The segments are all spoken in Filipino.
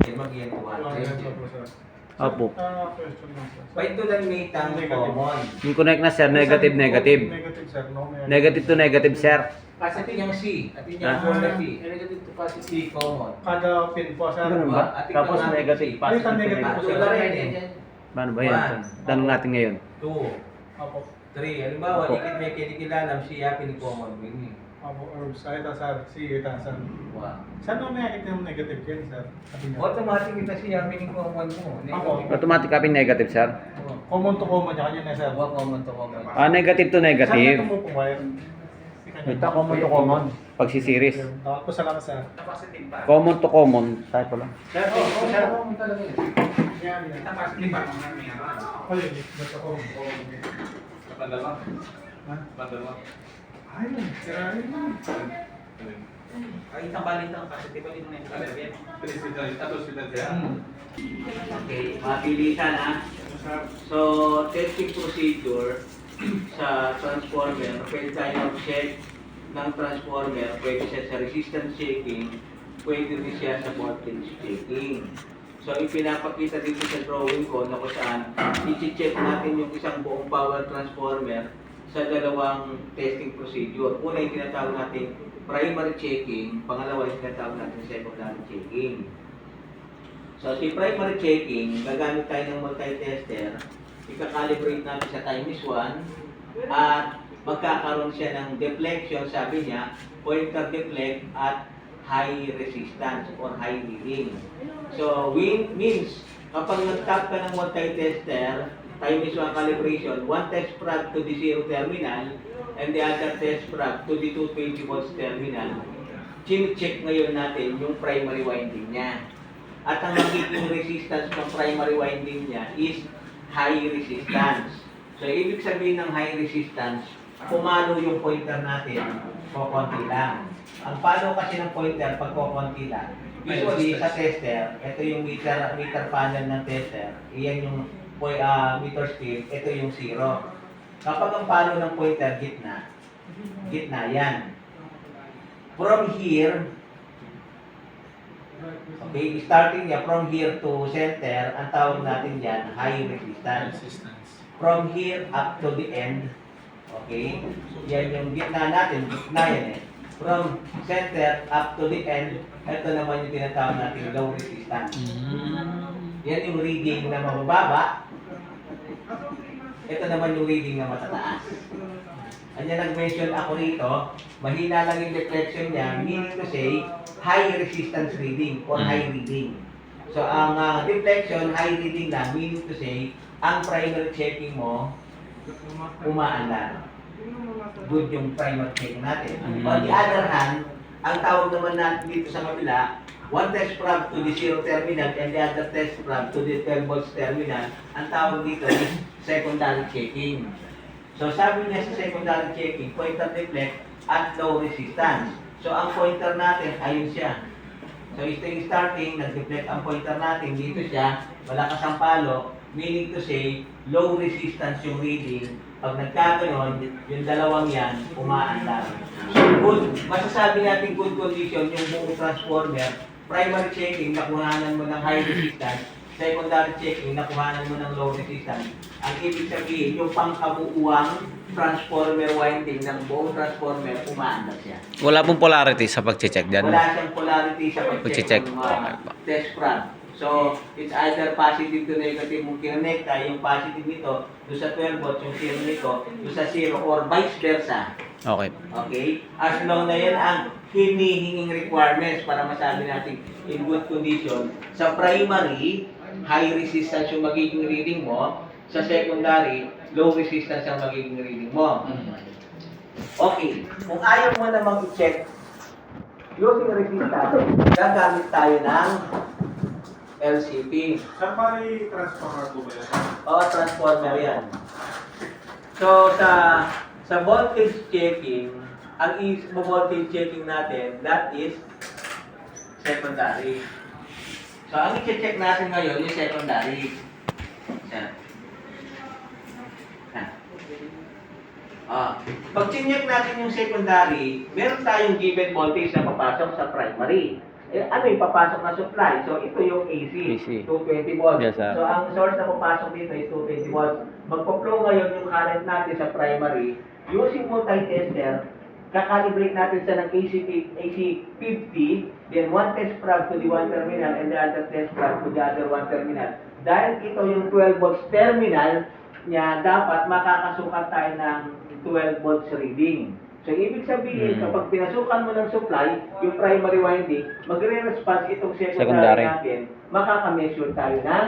Yan mag-iyan ko Wala na po, sir. Opo. Question lang, sir. Why to lang may tang common? Yung connect na sir, negative, negative. Negative, sir. No, Negative to negative, sir. Positive yung C. At yun yung formula P. Negative to positive common. Kada pin po, sir. Ganun ba? Tapos negative, positive to negative. negative. Wala rin yan. Paano ba yan? Tanong natin ngayon. 2, Apo. 3. Halimbawa, Opo. ikit may kinikilalam siya pinikommon. Meaning. Apo, herbs. Ay, ita, sir. Si ita, sir. Wow. Saan mo nakikita yung negative yan, sir? Sabi niya. Automatic ito siya pinikommon mo. Ako. Automatic copy negative, sir. Common to common, yan na, sir. Huwag common to common. Negative to Saan negative. ito mo po, wire? Ito, common to common. Pag si series. Tapos salamat, sir. Common to common. Type lang. Sir, Sir, common talaga yun. yan. Ito positive pa. Ay, basta ko. Pandalawa. Ha? Pandalawa. Ay, sira rin yun. Ay, isang balit ang positive ulit na yung kalabit. Hospital siya. Okay, mabilisan ha. So, testing procedure sa transformer, pwede tayo mag-check ng transformer, pwede siya sa resistance checking, pwede rin siya sa voltage checking. So, ipinapakita dito sa drawing ko na kung saan i-check natin yung isang buong power transformer sa dalawang testing procedure. Una yung tinatawag natin primary checking, pangalawa yung tinatawag natin secondary checking. So, si primary checking, gagamit tayo ng multi-tester, ika-calibrate natin sa time is 1, at magkakaroon siya ng deflection, sabi niya, pointer deflect at high resistance or high reading. So, means, kapag nag-tap ka ng multi-tester, time is 1 calibration, one test prod to the 0 terminal, and the other test prod to the 220 volts terminal, chine-check ngayon natin yung primary winding niya. At ang magiging resistance ng primary winding niya is high resistance. So, ibig sabihin ng high resistance, pumalo yung pointer natin, kukunti lang. Ang palo kasi ng pointer pag kukunti lang, usually sa tester, ito yung meter panel ng tester, iyan yung meter speed, ito yung 0. Kapag ang palo ng pointer, gitna yan. From here, okay, starting niya from here to center, ang tawag natin yan, high resistance. From here up to the end, okay, yan yung gitna natin, gitna yan eh. From center up to the end, ito naman yung tinatawag natin low resistance. Yan yung reading na mababa, ito naman yung reading na matataas. Anya nag-mention ako rito, mahina lang yung deflection niya, meaning to say, high resistance reading or high reading. So, ang deflection, high reading lang, meaning to say, ang primary checking mo, umaandar. Good yung primary checking natin. On the other hand, ang tawag naman natin dito sa kabila, one test probe to the 0 terminal and the other test probe to the 12 volts terminal, ang tawag dito is secondary checking. So, sabi niya sa secondary checking, pointer deflect at low resistance. So, ang pointer natin, ayun siya. So, ito yung starting, nag-deflect ang pointer natin, dito siya, malakas ang palo, meaning to say, low resistance yung reading. Pag nagkaganon, yung dalawang yan, umaandar. So, good, masasabi natin good condition yung buong transformer, primary checking, nakuhanan mo ng high resistance, secondary checking, nakuhanan mo ng low resistance. Ang ibig sabihin, yung pangkabuuang transformer winding ng buong transformer, umaandar siya. Wala pong polarity sa pag-check dyan. Wala siyang polarity sa pag-check ng test prod. So, it's either positive to negative mong kinonekta, yung positive nito, doon sa 12 volts, yung 0 nito, doon sa 0, or vice versa. Okay. Okay? As long na yan ang hinihinging requirements para masabi natin in good condition. Sa primary, high resistance yung magiging reading mo. Sa secondary, low resistance ang magiging reading mo. Okay. Kung ayaw mo namang i-check using resistance, gagamit tayo ng LCP. Sir, pari transformer po ba yan? O, transformer yan. So, sa voltage checking, ang voltage checking natin, that is secondary. So, ang i-check natin ngayon, yung secondary. Yan. Pag chinek natin yung secondary, meron tayong given voltage na papasok sa primary. ano yung papasok na supply? So, ito yung AC, AC. 220 volts. Yes, sir. So, ang source na papasok dito is 220 volts. Magpo-flow ngayon yung current natin sa primary. Using multi-tester, kakalibrate natin sa ng AC 50, then one test probe to the one terminal and the other test probe to the other one terminal. Dahil ito yung 12 volts terminal niya, dapat makakasukat tayo ng 12 volts reading. So, ibig sabihin, kapag pinasukan mo ng supply, yung primary winding, magre-response itong secondary Secondary. natin, makaka-measure tayo ng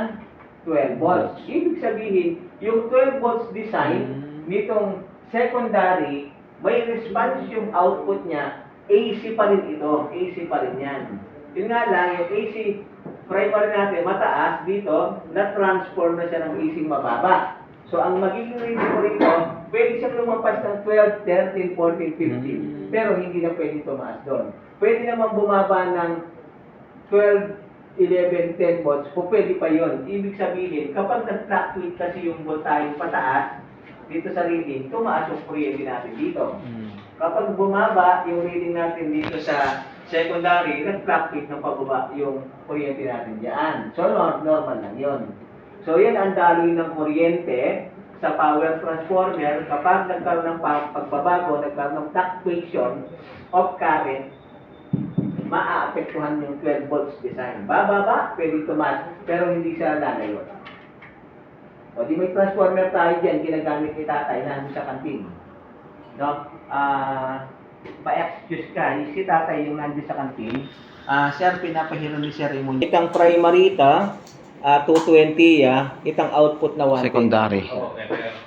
12 volts. Ibig sabihin, yung 12 volts design nitong secondary, may response yung output niya, AC pa rin ito, AC pa rin yan. Yun nga lang, yung AC primary natin, mataas dito, na-transform na siya ng AC mababa. So, ang magiging reading ko rito, pwede siyang lumampas ng 12, 13, 14, 15. Pero hindi na pwede tumaas doon. Pwede naman bumaba ng 12, 11, 10 volts. Kung pwede pa yun. Ibig sabihin, kapag nag-fluctuate kasi yung voltage pataas, dito sa reading, tumaas yung kuryente natin dito. Kapag bumaba yung reading natin dito sa secondary, nag-fluctuate ng pababa yung kuryente natin dyan. So, normal lang yun. So, yan ang daloy ng kuryente sa power transformer kapag nagkaroon ng pagbabago, nagkaroon ng fluctuation of current, maaapektuhan yung 12 volts design. Bababa, pwede tumaas, pero hindi siya lalayo. O di may transformer tayo dyan, ginagamit ni tatay nandun sa kantin. No? Pa-excuse ka, si tatay yung nandun sa kantin. Sir, pinapahiro ni Sir Raymond. Itang primary ito, 220, itang output na 110. Secondary. Oo,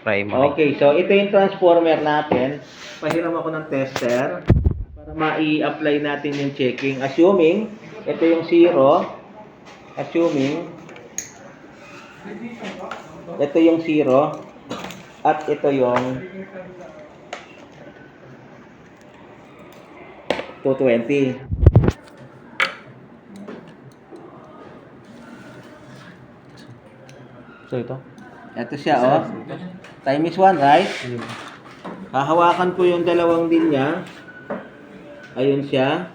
Primary. Okay, so ito yung transformer natin. Pahiram ako ng tester para ma-i-apply natin yung checking. Assuming, ito yung 0. Assuming, ito yung 0. At ito yung 220. So, ito? Ito siya, oh. Time is 1, right? Hahawakan ko yung dalawang linya. Ayun siya.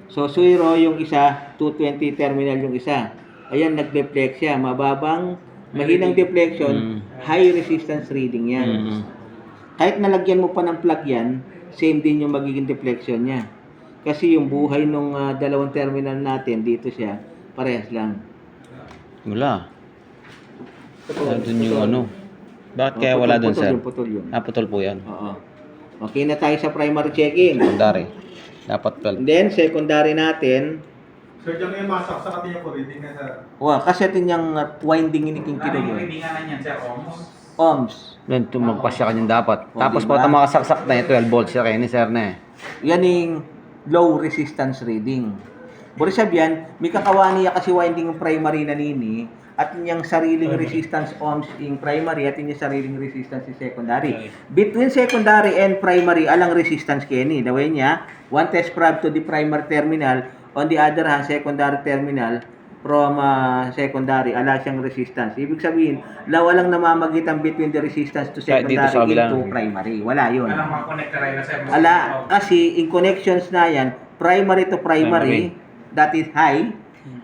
So, 0 yung isa, 220 terminal yung isa. Ayan, nag-deflect siya. Mababang, mahinang deflection, high resistance reading yan. Kahit nalagyan mo pa ng plug yan, same din yung magiging deflection niya. Kasi yung buhay nung dalawang terminal natin, dito siya, parehas lang. Wala. Doon yung ano. Bakit kaya wala doon, sir? Putol yun. Putol po yan. Oo. Okay na tayo sa primary checking. Secondary. Dapat 12. And then, secondary natin, Sir, dyan yung masaksakan niya po, reading na sa... kasi atin yung winding iniking kilo Yung yun. readingan na niyan, sir, ohms. Ohms. Yan, magpasya ka niyan dapat. O, Tapos diba? pag makasaksak na yung 12 volts siya kayo ni sir na eh. Yan yung low resistance reading. Borisab yan, may kakawani kasi winding yung primary na nini, at yung sariling resistance ohms yung primary, at yung sariling resistance yung secondary. Between secondary and primary, alang resistance kini. Daway niya, one test probe to the primary terminal, on the other hand, secondary terminal, from secondary, ala siyang resistance. Ibig sabihin, walang namamagitan between the resistance to Kahit dito secondary sa kabila. into primary. Wala yun. Alam mga connector ay nasa Ala, kasi in connections na yan, primary to primary, that is high,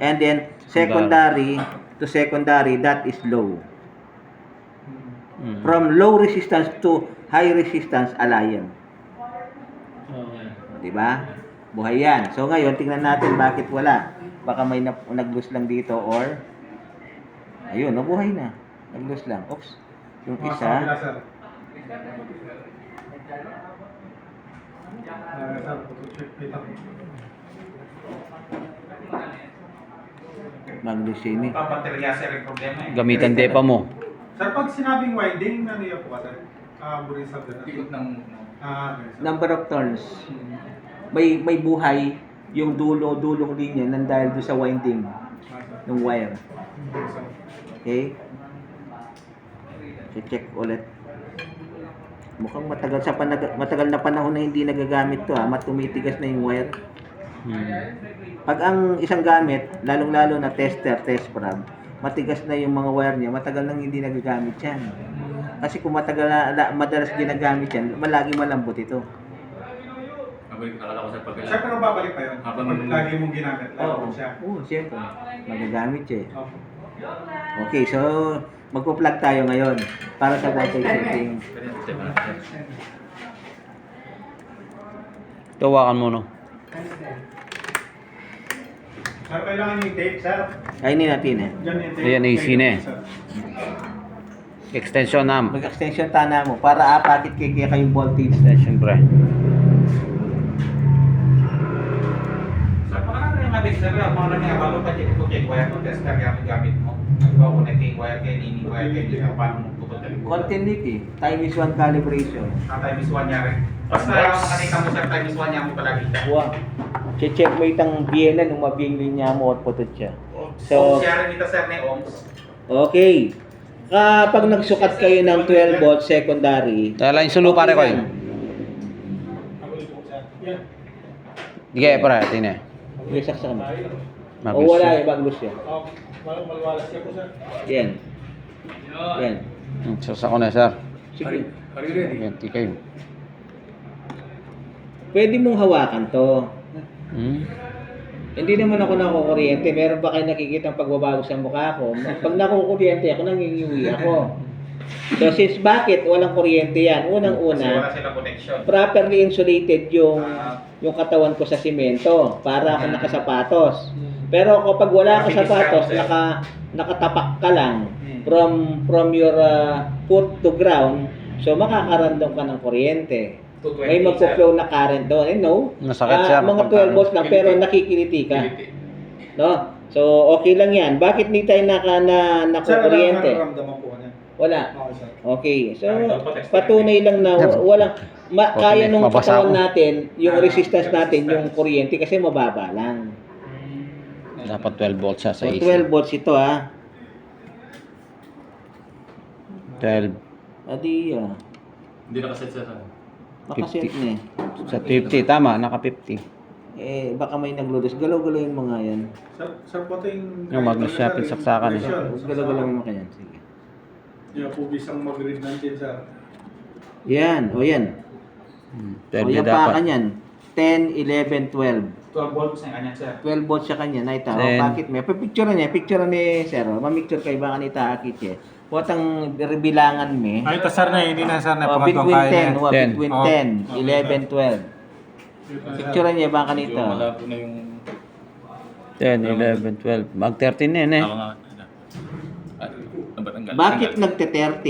and then secondary to secondary, that is low. From low resistance to high resistance, ala yan. Diba? Buhay yan. So ngayon, tingnan natin bakit wala. Baka may nag-lose lang dito or ayun, nabuhay na. Nag-lose lang. Oops. Yung Mga isa. kabila, sir. Sir, check dito. Mag-lose yun eh. papaterya, sir, yung problema eh. Gamitan depa mo. Sir, pag sinabing winding, ano yan po ka, sir? Burisab na. Ikot ng... Okay, sir. Number of turns. May buhay yung dulong linya nang dahil doon sa winding ng wire. Okay? Check ulit. Mukhang matagal na panahon na hindi nagagamit to tumitigas na yung wire. Pag ang isang gamit, lalong-lalo na tester, test probe, matigas na yung mga wire niya, matagal nang hindi nagagamit yan. Kasi kung madalas ginagamit yan, malagi malambot ito. akala ko sa pagkala. Sir, pero babalik pa yun. Habang- Kapag lagi mong ginamit, lalo Oo, siya. siyempre. Magagamit siya. Opo. Okay, so magpo-plug tayo ngayon para sa voltage setting. Tawakan mo, no? Sir, kailangan yung tape, sir. Kainin natin eh. Diyan yung tape. Ayan, AC na eh. Sir. Extension na. Mag-extension tana mo para apatit kaya kayong voltage. Extension, pre. Sir, paano yung mabig sir? Mga lang nga, bago pa check ko check wire mo, test ka gamit mo. Ikaw connecting wire kay nini wire kay hindi ka paano mo tututin. Continuity, time is one calibration. Time is 1 niya rin. Basta makikita mo sir, time is 1 niya mo palagi siya. Wow. Che-check mo itang BNN nung mabing linya mo at putot siya. So, So, share nito sir ni ohms. okay. Kapag nagsukat kayo ng 12 volts secondary, Tala yung sulu, pare ko. yan. Yan. Sige, pare. Tine. May saksakan mo. Mabis. O wala eh, baglus yan. Oh, malwalas siya po, sir. Yan. Yan. Sasa ko na, sir. Sige. Are you ready? Yan, kayo. Pwede mong hawakan to. Hmm? Hindi naman ako nakukuryente. Meron ba kayo nakikita ang pagbabago sa mukha ko? Pag nakukuryente ako, nangingiwi ako. So, since bakit walang kuryente yan? Kasi wala Unang-una, sila connection. properly insulated yung katawan ko sa simento para ako nakasapatos. Pero kapag wala ka sapatos, nakatapak ka lang from your foot to ground, so makakaramdam ka ng kuryente. May magpo-flow na current doon. Eh, no? Masakit siya. Mga 12 volts lang, pero nakikiliti ka. No? So, okay lang yan. Bakit hindi tayo nakukuryente? Sir, nararamdaman po niya. Wala. Okay, sir. Okay. So, patunay lang na walang kaya nung katawan natin, yung resistance natin, yung kuryente kasi mababa lang. Dapat 12 volts siya sa So, AC. 12 volts ito ah. 12. Adi Hindi nakaset sa makaset na eh. Sa 50, tama. Naka 50. Eh, baka may naglulus. Galaw-galawin mo nga yan. Sir, po ito yung... Yung Magnus siya, pinsaksakan eh. Galaw-galawin mo kanya. Sige. Yung po bisang mag-read natin, sir. Yan. O yan. O 12 yan pa dapat. kanyan. 10, 11, 12. 12 volts na kanya sir. 12 volts sa kanya. Naita. O Then- bakit may? Picture niya. Picture ni sir. Mamicture kay baka ni Taakit eh. Watang bilangan me. Ay, ito, sir, na hindi na, sir, na O, between 10. O, 10. between Oh. 10, 11, 12. Picture niya baka nito. Malabo na yung... 10, 11, 12. Mag 13 na yun eh. Bakit nagte-13?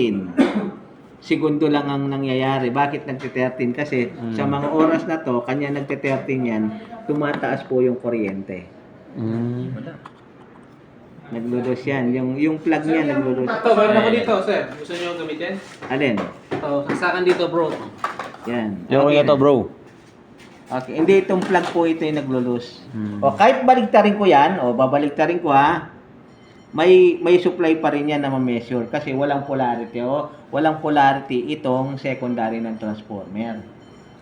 Segundo lang ang nangyayari. Bakit nagte-13? Kasi sa mga oras na to, kanya nagte-13 yan, tumataas po yung kuryente. Hmm. Naglulos yan. Yung plug niya naglulos. Ito, meron ako dito, sir. Gusto nyo gamitin? Alin? Ito, saksakan dito, bro. Yan. Yung okay. Ito, bro. Okay. Hindi itong plug po ito yung naglulos. Hmm. O kahit baligtarin ko yan, o babaligtarin ko ha, may supply pa rin yan na ma-measure kasi walang polarity. O, walang polarity itong secondary ng transformer.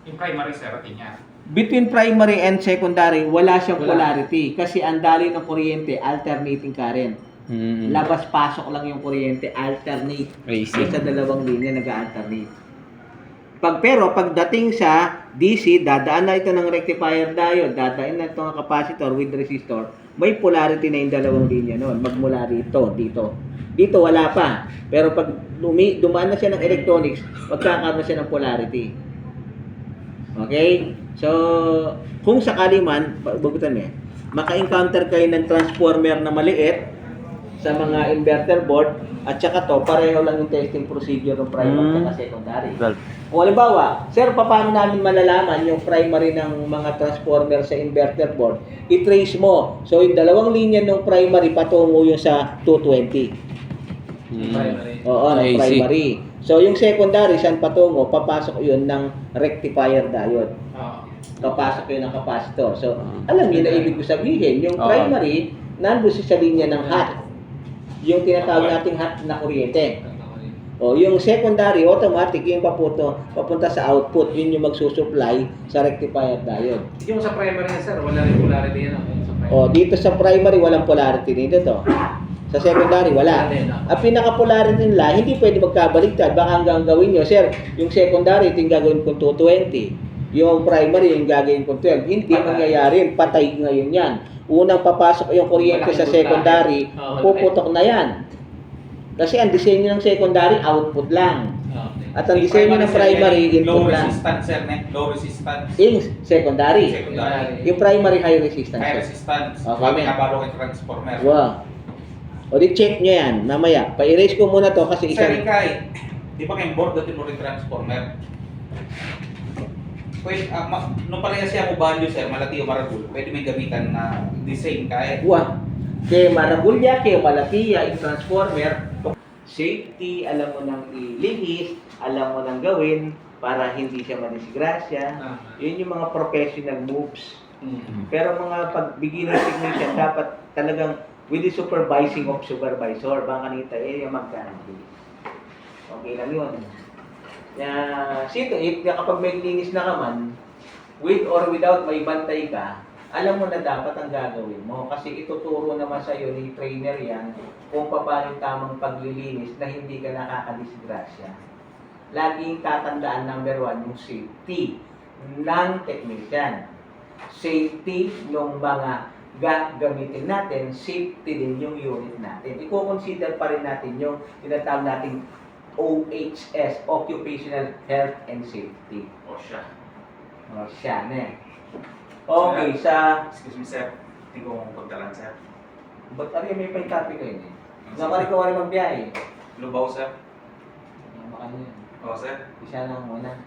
Yung primary sir, niya. Between primary and secondary, wala siyang polarity kasi ang daloy ng kuryente, alternating current. Hmm. Labas-pasok lang yung kuryente, alternate. AC. Sa dalawang linya nag-alternate. Pero pagdating sa DC, dadaan na ito ng rectifier diode, dadaan na ito ng capacitor with resistor, may polarity na yung dalawang linya noon. Magmula rito, dito. Dito wala pa. Pero pag dumaan na siya ng electronics, magkakaroon na siya ng polarity. Okay? So, kung sakali man, bagutan eh, maka-encounter kayo ng transformer na maliit sa mga inverter board at saka to, pareho lang yung testing procedure ng primary at secondary. 12. Kung halimbawa, sir, paano namin malalaman yung primary ng mga transformer sa inverter board? I-trace mo. So, yung dalawang linya ng primary patungo yung sa 220. Primary. Oo, ng AC. primary. So, yung secondary, saan patungo? Papasok yun ng rectifier diode. Papasok yun ng capacitor. So, alam niyo na ibig ko sabihin, yung Oo. primary, nandun sa linya ng hot. Yung tinatawag nating hot na kuryente. O, yung secondary, automatic yung papunta sa output. Yun yung magsusupply sa rectifier diode. Yung sa primary na, sir, wala rin polarity yan. Sa primary. O, dito sa primary, walang polarity dito to. Sa secondary, wala. Ang pinaka-polarity nila, hindi pwede magkabaliktad. Baka hanggang gawin nyo, sir, yung secondary, ito yung gagawin kong 220. yung primary, yung gagawin kong 12. Hindi mangyayari. Patay ngayon yan. Unang papasok yung kuryente sa secondary, puputok na yan. Kasi ang disenyo ng secondary, output lang. At ang disenyo ng primary, low input lang. resistance, sir, low resistance. Yung secondary. Secondary. Yung primary, high resistance. High resistance. Okay. Kami nabalo kay transformer. Wow. O di check nyo yan, mamaya. Pa-erase ko muna to kasi Sir isang... Ikay, di ba kayong board dati mo rin transformer? Pwede, nung pareha siya mo value, sir, malati o maragul, pwede may gamitan na the same kahit. Wow. Kaya maragulya, kaya malatiya, yung transformer. Safety, alam mo nang ilihis, alam mo nang gawin para hindi siya madisgrasya. Yun yung mga professional moves. Pero mga pag beginner technician, dapat talagang with the supervising of supervisor, baka nita yung magkaranti. Okay lang yun. Sito, kapag may linis na ka man, with or without may bantay ka, alam mo na dapat ang gagawin mo. Kasi ituturo naman sa iyo ni trainer yan kung paano yung tamang paglilinis na hindi ka nakakadisgrasya. Laging tatandaan number 1 yung safety ng technician. Safety ng mga gagamitin natin, safety din yung unit natin. I-consider pa rin natin yung tinatawag nating OHS, Occupational Health and Safety. O siya. O siya na eh. Okay, sa... Excuse me, sir. Hindi ko pagdalan, sir. Ba't ari may pay copy ko yun eh? Nakari ko rin magbiyahe. Lubaw, sir. Makano yun. O, sir. Isa lang muna.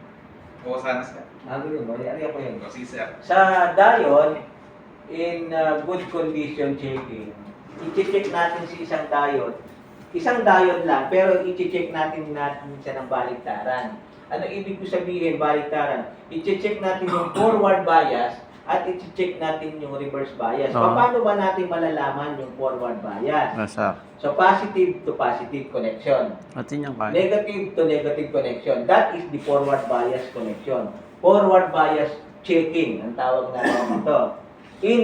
O, sana, sir. Yun, ari ako yun. O, sige, sir. Sa diode, in good condition checking, i-check natin si isang diode. Isang diode lang, pero i-check natin siya ng baliktaran. Ano ibig ko sabihin, baliktaran? I-check natin yung forward bias at i-check natin yung reverse bias. Paano ba natin malalaman yung forward bias? Nasa. So, positive to positive connection. Atin yung kaya. Negative to negative connection. That is the forward bias connection. Forward bias checking, ang tawag natin ito. In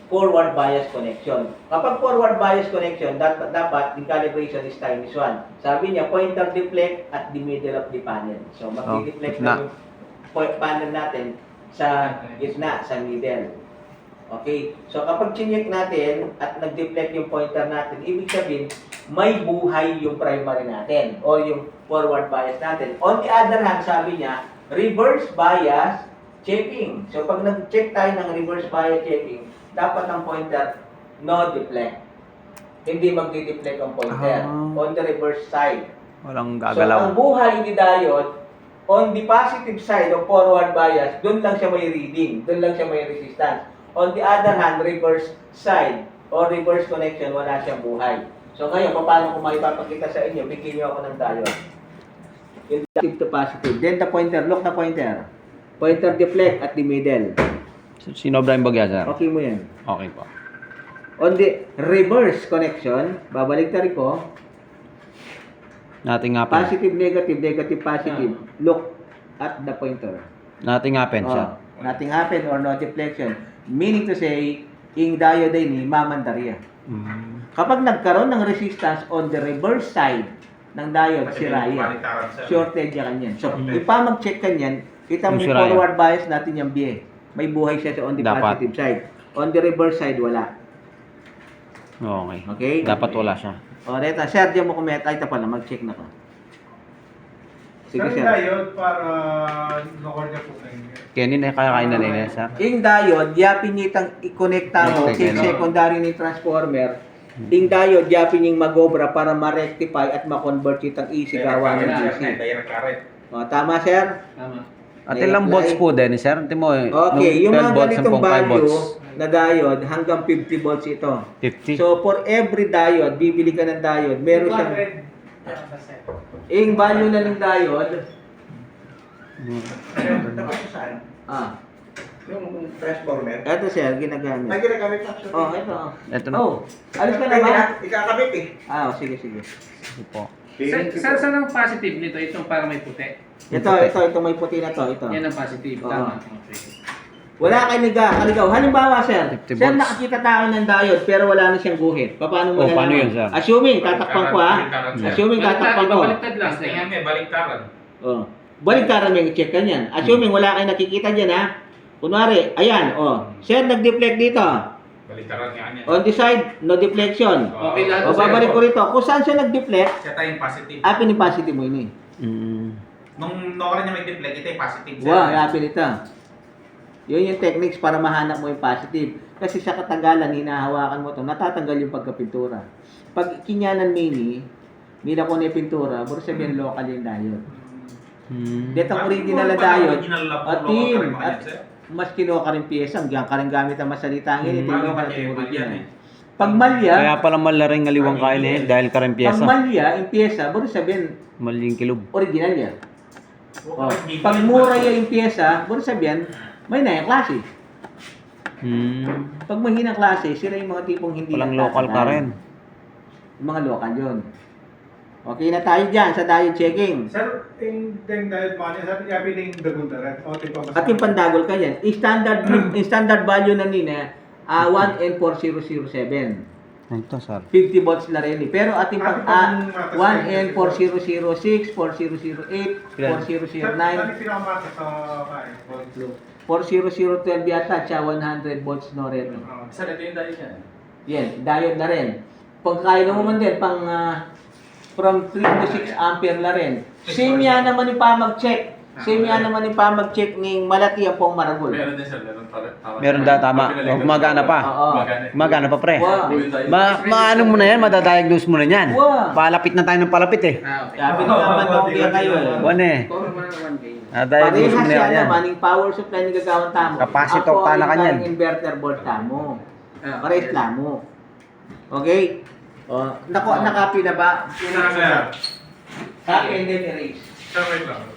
forward bias connection. Kapag forward bias connection, dapat the calibration is time is 1. Sabi niya, pointer deflect at the middle of the panel. So, mag-deflect na yung panel natin sa gitna, sa middle. Okay? So, kapag chinek natin at nag-deflect yung pointer natin, ibig sabihin, may buhay yung primary natin o yung forward bias natin. On the other hand, sabi niya, reverse bias checking. So, pag nag-check tayo ng reverse bias checking, dapat ang pointer no deflect. Hindi magdi-deflect ang pointer on the reverse side. Walang So, gagalaw. ang buhay ni diode, on the positive side of forward bias, doon lang siya may reading, doon lang siya may resistance. On the other hand, reverse side or reverse connection, wala siyang buhay. So, ngayon, paano ko maipapakita sa inyo? Bigyan niyo ako ng diode. Yung negative to positive. Then the pointer, look the pointer. Pointer deflect at the middle. Sinobra yung bagya, sir? Okay mo yan. Okay po. On the reverse connection, babalik tayo ko, Nothing happen. positive, negative, negative, positive. Look at the pointer. Nothing happen, sir. Nothing happen or no deflection. Meaning to say, yung diode ni mamandarya. Kapag nagkaroon ng resistance on the reverse side ng diode, sira yan. Shorted yan yan. So, ipamag-check ka yan, kita mo yung forward bias natin yung BA. May buhay siya on the positive side. On the reverse side, wala. Okay. Okay? Dapat wala siya. O, reta, sir, diyan mo kumeta. Ay, ito pala, mag-check na ko. Sige, Sir, sir. diode para lower niya po kayo. Kaya na kaya na nila, sir? Yung diode, yapin nitang i-connecta mo Okay, sa secondary ni transformer. Yung diode, yapin yung mag-obra para ma-rectify at ma-convert itang AC gawa ng DC. Direct current. O, tama, sir? Tama. At ilang volts po din, sir? Tingnan mo, Okay, yung mga ganitong 10.5 value volts. na diode, hanggang 50 volts ito. 50. So, for every diode, bibili ka ng diode, meron siyang... Yung value na ng diode, Yung transformer. eto sir, ginagamit. Ay, ginagamit na. Oh, ito. Ito na. Oh, alis ka na ba? Ikakabit eh. Sige. Ito po. Saan ang positive nito? Itong parang may puti. Ito may puti na to, ito. Yan ang positive. Oo. Tama. Okay. Wala kang kaligaw. Halimbawa, sir, 50 sir, volts. nakakita tayo ng diode, pero wala na siyang guhit. Paano mo Oh, paano nalaman? yun, sir? Assuming, tatakpan ko ha. Baliktaran, sir. Assuming, tatakpan ko. Baliktad lang. Tingnan mo, baliktaran. Oh. baliktaran mo yung check ka niyan. Assuming wala kayong nakikita dyan ha. Kunwari, ayan, sir, nag-deflect dito. Baliktaran nga niya. On the side, no deflection. Okay lahat. O babalik ko rito. Kung saan siya nag-deflect, Siya tayong positive. pinipositive mo ini. Nung nora niya may deflect, ito yung positive. sir. Wow, happy nito. Yun yung techniques para mahanap mo yung positive. Kasi sa katagalan, hinahawakan mo to, natatanggal yung pagkapintura. Pag kinyanan mini ko na yung pintura, buro sabihin local yung diode. Dito ang original na diode, at mas kinuha ka rin piyesa, hanggang ka rin gamit ang masalita ngayon, ito yung original. Pag malya, Kaya pala malaring ngaliwang kain eh, dahil karang pag pyesa. malya, yung piyesa, buro sabihin, Maling kilob. original yan. Pag mura yung piyesa, buro sabihin, may na yung klase. Pag mahinang klase, sila yung mga tipong hindi Walang local ka rin. Yung mga local yun. Okay na tayo dyan sa diode checking. Sir, yung diode mo niya, sabi niya piling dagunda rin. O, tipo, At yung pandagol ka yan. Standard value na nina, 1N4007. Ito, sir. 50 volts na rin eh. Pero ating 1N4006, 4008, 4009, Ano pinakamata sa kain? 4012 yata, tsaka 100 volts no rin. Sir, ito yung dali siya. Yan, diode na rin. Pag kaya naman din, pang from 3 to 6 ampere na rin. Same yan naman yung pamag-check. Same yan naman yung pamag-check ng malaki ang pong maragol. Meron din sir, meron pa. Meron da, tama. O, gumagana pa. Oo. Gumagana pa, pre. Wow. Maano mo na yan, madadiagnose mo na yan. Wow. Palapit na tayo ng palapit eh. Okay. Sabi ko naman nung kaya kayo eh. Buwan eh. Cover mo na ng 1K. Nadiagnose mo Parehas na yan yan. naman, yung power supply ng gagawin tamo. Capacitor Ako tala ka niyan. ang inverter board tamo. Parehas tamo. Okay? Nako, nakapi na ba? Sir, Copy and then erase. sir, wait lang.